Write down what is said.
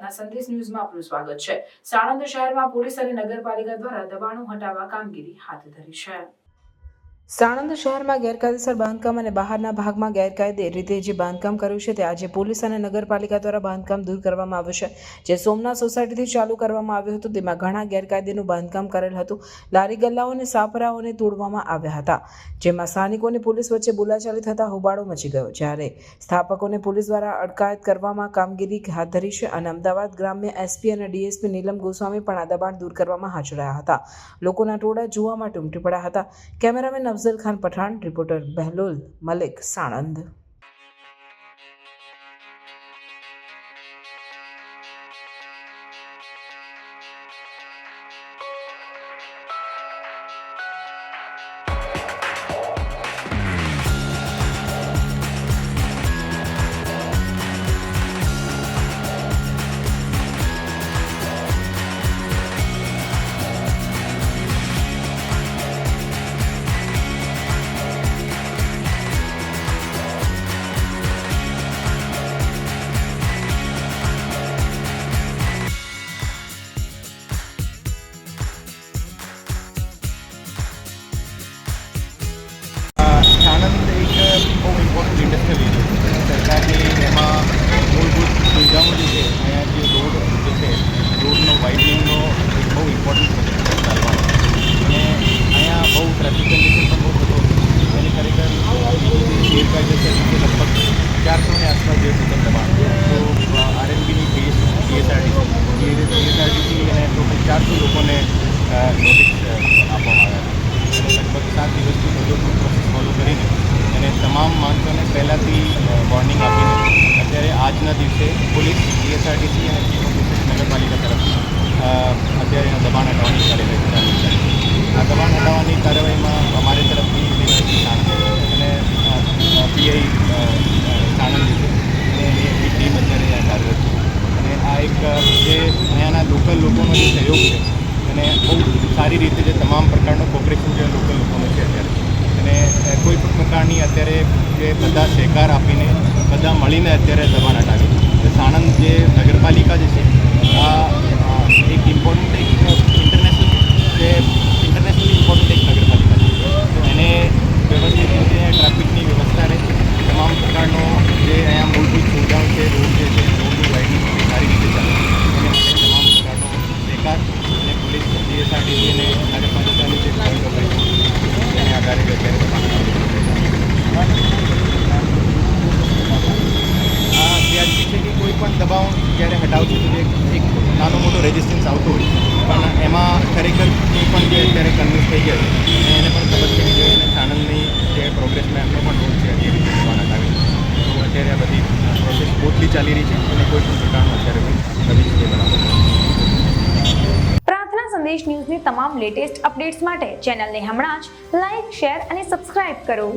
પ્રાર્થના સંદેશ ન્યૂઝમાં આપનું સ્વાગત છે। સાણંદ શહેરમાં પોલીસ અને નગરપાલિકા દ્વારા દબાણો હટાવવા કામગીરી હાથ ધરી છે। સાણંદ શહેરમાં ગેરકાયદેસર બાંધકામ અને બહારના ભાગમાં ગેરકાયદે રીતે જે બાંધકામ કર્યું છે તે આજે પોલીસ અને નગરપાલિકા દ્વારા બાંધકામ દૂર કરવામાં આવ્યું છે। જે સોમનાથ સોસાયટીથી ચાલુ કરવામાં આવ્યું હતું તેમાં ઘણા ગેરકાયદેનું બાંધકામ કરેલ હતું। લારી ગલ્લાઓ અને સાપરાઓને તોડવામાં આવ્યા હતા, જેમાં સ્થાનિકોને પોલીસ વચ્ચે બોલાચાલી થતા હોબાળો મચી ગયો, જ્યારે સ્થાપકોને પોલીસ દ્વારા અટકાયત કરવામાં કામગીરી હાથ ધરી છે અને અમદાવાદ ગ્રામ્ય એસપી અને ડીએસપી નીલમ ગોસ્વામી પણ આ દબાણ દૂર કરવામાં હાજર રહ્યા હતા। લોકોના ટોળા જોવા માટે ઉમટી પડ્યા હતા। Cameraman Afzal Khan Pathan, reporter Bahlol Malik, Sanand. સાણંદ એક બહુ ઇમ્પોર્ટન્ટ ઇન્ડસ્ટ્રીયલ એરિયા છે। સરકારની એમાં મૂળભૂત સુવિધાઓ જે છે, અહીંયા જે રોડ જે છે, રોડનો વાઇડનિંગનો એક બહુ ઇમ્પોર્ટન્ટ પ્રોજેક્ટ ચાલવાનો અને અહીંયા બહુ ટ્રાફિક કન્ડિશન પણ બહુ થતો હતો। એની ખરેખર ગેરકાયદેસર રીતે લગભગ 400 ની આસપાસ જે ટોટલ દબાણ તો આરએનબીની પીએસઆરટીસી અને ટોટલ 400 લોકોને નોટિસ આપવામાં આવ્યા છે અને લગભગ 7 દિવસથી બધો પ્રોસેસ ફોલો કરીને અને તમામ માણસોને પહેલાંથી વોર્નિંગ આપીને અત્યારે આજના દિવસે પોલીસ, પીએસઆરટીસી અને ચીફ ઓફિસર નગરપાલિકા તરફથી અત્યારે દબાણ હટાવવાની કાર્યવાહી ચાલુ છે। આ દબાણ હટાવવાની કાર્યવાહીમાં અમારી તરફથી સાણંદ અને પીઆઈ સાણંદ છે અને એની ટીમ અત્યારે કાર્યરત છે અને આ એક જે અહીંયાના લોકલ લોકોનો જે સહયોગ છે અને બહુ સારી રીતે જે તમામ પ્રકારનો કોઓપરેશન જે લોકલ લોકોનો છે અત્યારે અને કોઈ પણ પ્રકારની અત્યારે જે બધા સહકાર આપીને બધા મળીને અત્યારે દબાણ હટાવી સાણંદ જે નગરપાલિકા જે છે આ એક ઇમ્પોર્ટન્ટ એક ઇન્ટરનેશનલી ઇમ્પોર્ટન્ટ એક નગરપાલિકા છે તો એને વ્યવસ્થિત રીતે ટ્રાફિકની વ્યવસ્થા રહે, તમામ પ્રકારનો જે અહીંયા મૂળભૂત સુવિધાઓ છે, રોડ જે છે, રોડની વાઇડનિંગ સારી રીતે ચાલે એને માટે તમામ પ્રકારનો સહકાર અને પોલીસ, પીએસઆરટીસી અને નગરપાલિકાની જે સુવિધા હોય એને આધારે અત્યારે દબાણ વ્યાજબી છે કે કોઈ પણ દબાણ જ્યારે હટાવશે તો જે એક નાનો મોટો રેઝિસ્ટન્સ આવતો હોય પણ એમાં ખરેખર કોઈ પણ જે અત્યારે કન્વિન્સ થઈ ગયા છે એને પણ ખબર છે કે એને સાણંદની જે પ્રોગ્રેસમાં એમનો પણ રોલ છે એ રીતે દબાણ હટાવી તો અત્યારે આ બધી પ્રોસેસ સ્મૂથલી ચાલી રહી છે અને કોઈ પણ પ્રકારનો અત્યારે નવી જગ્યાએ બનાવવા પ્રાર્થના સંદેશ ન્યૂઝની તમામ લેટેસ્ટ અપડેટ્સ માટે ચેનલને હમણાં જ લાઇક, શેર અને સબસ્ક્રાઇબ કરો।